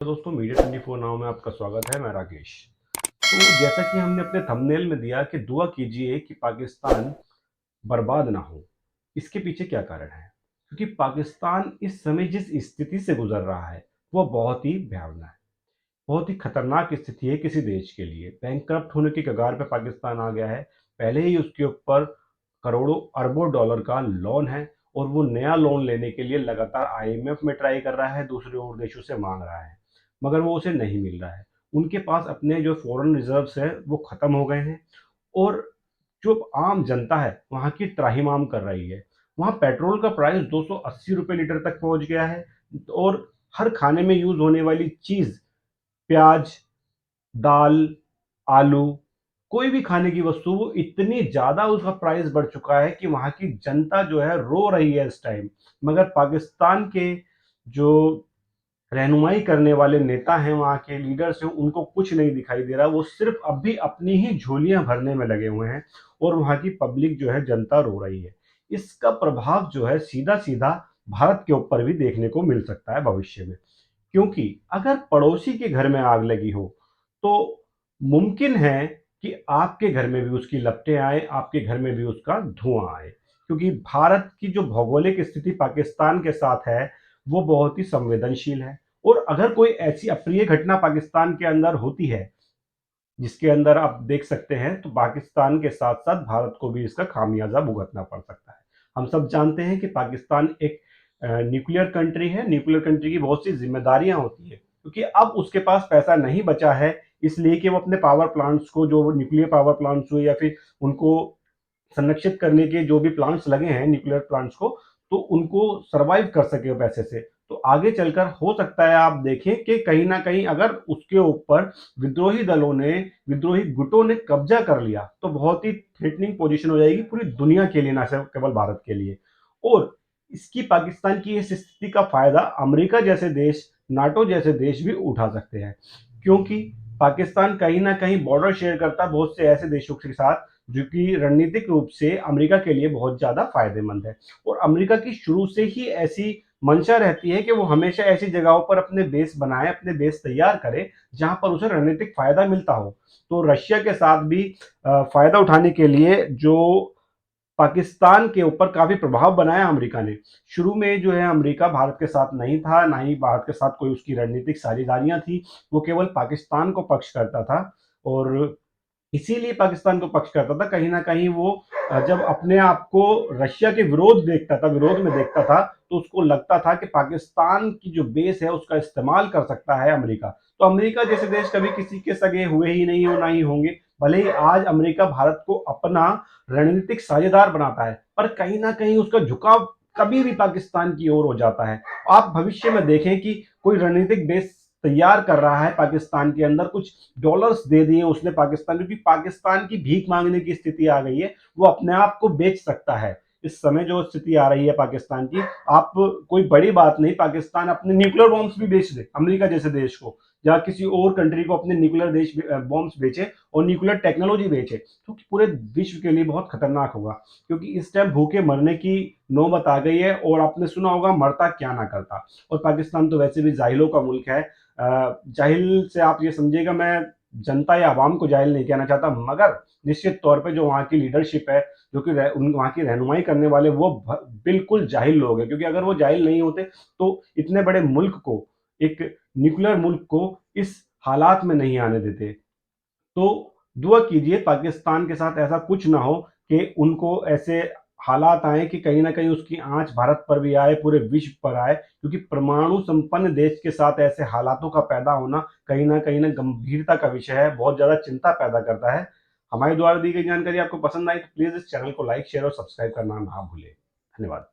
तो दोस्तों media 24 now में आपका स्वागत है। मैं राकेश। तो जैसा कि हमने अपने थंबनेल में दिया कि दुआ कीजिए कि पाकिस्तान बर्बाद ना हो। इसके पीछे क्या कारण है? क्योंकि पाकिस्तान इस समय जिस स्थिति से गुजर रहा है वो बहुत ही भयावना है। बहुत ही खतरनाक स्थिति है किसी देश के लिए। बैंकरप्ट होने की कगार पे पाकिस्तान आ गया है। पहले ही उसके ऊपर करोड़ों अरबों डॉलर का लोन है और वो नया लोन लेने के लिए लगातार आईएमएफ में ट्राई कर रहा है, दूसरे और देशों से मांग रहा है, मगर वो उसे नहीं मिल रहा है। उनके पास अपने जो फॉरेन रिजर्व्स है वो खत्म हो गए हैं और जो आम जनता है वहाँ की त्राहिमाम कर रही है। वहाँ पेट्रोल का प्राइस 280 रुपये लीटर तक पहुँच गया है और हर खाने में यूज होने वाली चीज, प्याज, दाल, आलू, कोई भी खाने की वस्तु, वो इतनी ज़्यादा उसका प्राइस बढ़ चुका है कि वहाँ की जनता जो है रो रही है इस टाइम। मगर पाकिस्तान के जो रहनुमाई करने वाले नेता हैं, वहाँ के लीडर्स हैं, उनको कुछ नहीं दिखाई दे रहा। वो सिर्फ अब भी अपनी ही झोलियाँ भरने में लगे हुए हैं और वहाँ की पब्लिक जो है, जनता रो रही है। इसका प्रभाव जो है सीधा-सीधा भारत के ऊपर भी देखने को मिल सकता है भविष्य में। क्योंकि अगर पड़ोसी के घर में आग लगी हो, तो मुमकिन है कि आपके घर में भी उसकी लपटें आए, आपके घर में भी उसका धुआं आए। क्योंकि भारत की जो भौगोलिक स्थिति पाकिस्तान के साथ है, वो बहुत ही संवेदनशील है और अगर कोई ऐसी अप्रिय घटना पाकिस्तान के अंदर होती है, जिसके अंदर आप देख सकते हैं, तो पाकिस्तान के साथ-साथ भारत को भी इसका खामियाज़ा भुगतना पड़ सकता है। हम सब जानते हैं कि पाकिस्तान एक न्यूक्लियर कंट्री है। न्यूक्लियर कंट्री की बहुत सी ज़िम्मेदारियाँ होती हैं, क्योंकि अब उसके पास पैसा नहीं बचा है, इसलिए कि वो अपने पावर प्लांट्स को, जो न्यूक्लियर पावर प्लांट्स हुए या फिर उनको संरक्षित करने के जो भी प्लांट्स लगे हैं न्यूक्लियर प्लांट्स को, तो उनको सरवाइव कर सके पैसे से। तो आगे चलकर हो सकता है आप देखें कि कहीं ना कहीं अगर उसके ऊपर विद्रोही दलों ने, विद्रोही गुटों ने कब्जा कर लिया, तो बहुत ही थ्रेटनिंग पोजीशन हो जाएगी पूरी दुनिया के लिए, ना सिर्फ केवल भारत के लिए। और इसकी, पाकिस्तान की इस स्थिति का फायदा अमेरिका जैसे देश, नाटो जैसे देश भी उठा सकते हैं। क्योंकि पाकिस्तान कहीं ना कहीं बॉर्डर शेयर करता है बहुत से ऐसे देशों के साथ जो कि रणनीतिक रूप से अमेरिका के लिए बहुत ज़्यादा फायदेमंद है। और अमेरिका की शुरू से ही ऐसी मंशा रहती है कि वो हमेशा ऐसी जगहों पर अपने बेस बनाए, अपने बेस तैयार करे, जहां पर उसे रणनीतिक फायदा मिलता हो। तो रशिया के साथ भी फायदा उठाने के लिए जो पाकिस्तान के ऊपर काफी प्रभाव बनाया अमेरिका ने। शुरू में जो है अमेरिका भारत के साथ नहीं था, ना ही भारत के साथ कोई उसकी रणनीतिक साझेदारियां थी। वो केवल पाकिस्तान को पक्ष करता था और इसीलिए पाकिस्तान को पक्ष करता था। कहीं न कहीं वो जब अपने आप को रशिया के विरोध में देखता था, तो उसको लगता था कि पाकिस्तान की जो बेस है, उसका इस्तेमाल कर सकता है अमेरिका। तो अमेरिका जैसे देश कभी किसी के सगे हुए ही नहीं और ना ही होंगे। भले ही आज अमेरिका भारत को अपना रणनीतिक साझेदार बनाता है, पर कहीं न कहीं उसका झुकाव कभी भी पाकिस्तान की ओर हो जाता है। आप भविष्य में देखें कि कोई रणनीतिक बेस तैयार कर रहा है पाकिस्तान के अंदर, कुछ डॉलर्स दे दिए उसने पाकिस्तान, क्योंकि पाकिस्तान की भीख मांगने की स्थिति आ गई है। वो अपने आप को बेच सकता है। इस समय जो स्थिति आ रही है पाकिस्तान की, आप, कोई बड़ी बात नहीं, पाकिस्तान अपने न्यूक्लियर बॉम्ब्स भी बेच दे अमेरिका जैसे देश को, या किसी और कंट्री को अपने न्यूक्लियर देश बॉम्ब्स बेचे और न्यूक्लियर टेक्नोलॉजी बेचे, तो पूरे विश्व के लिए बहुत खतरनाक होगा। क्योंकि इस टाइम भूखे मरने की नौबत आ गई है और आपने सुना होगा, मरता क्या ना करता। और पाकिस्तान तो वैसे भी जाहिलों का मुल्क है। जाहिल से आप ये समझिएगा, मैं जनता या आवाम को जाहिल नहीं कहना चाहता, मगर निश्चित तौर पे जो वहाँ की लीडरशिप है, जो कि वहाँ की रहनुमाई करने वाले, वो बिल्कुल जाहिल लोग हैं। क्योंकि अगर वो जाहिल नहीं होते, तो इतने बड़े मुल्क को, एक न्यूक्लियर मुल्क को, इस हालात में नहीं आने देते। तो दुआ कीजिए पाकिस्तान के साथ ऐसा कुछ ना हो कि उनको ऐसे हालात आए कि कहीं ना कहीं उसकी आंच भारत पर भी आए, पूरे विश्व पर आए। क्योंकि परमाणु संपन्न देश के साथ ऐसे हालातों का पैदा होना कहीं ना गंभीरता का विषय है, बहुत ज्यादा चिंता पैदा करता है। हमारे द्वारा दी गई जानकारी आपको पसंद आई तो प्लीज इस चैनल को लाइक, शेयर और सब्सक्राइब करना ना भूलें। धन्यवाद।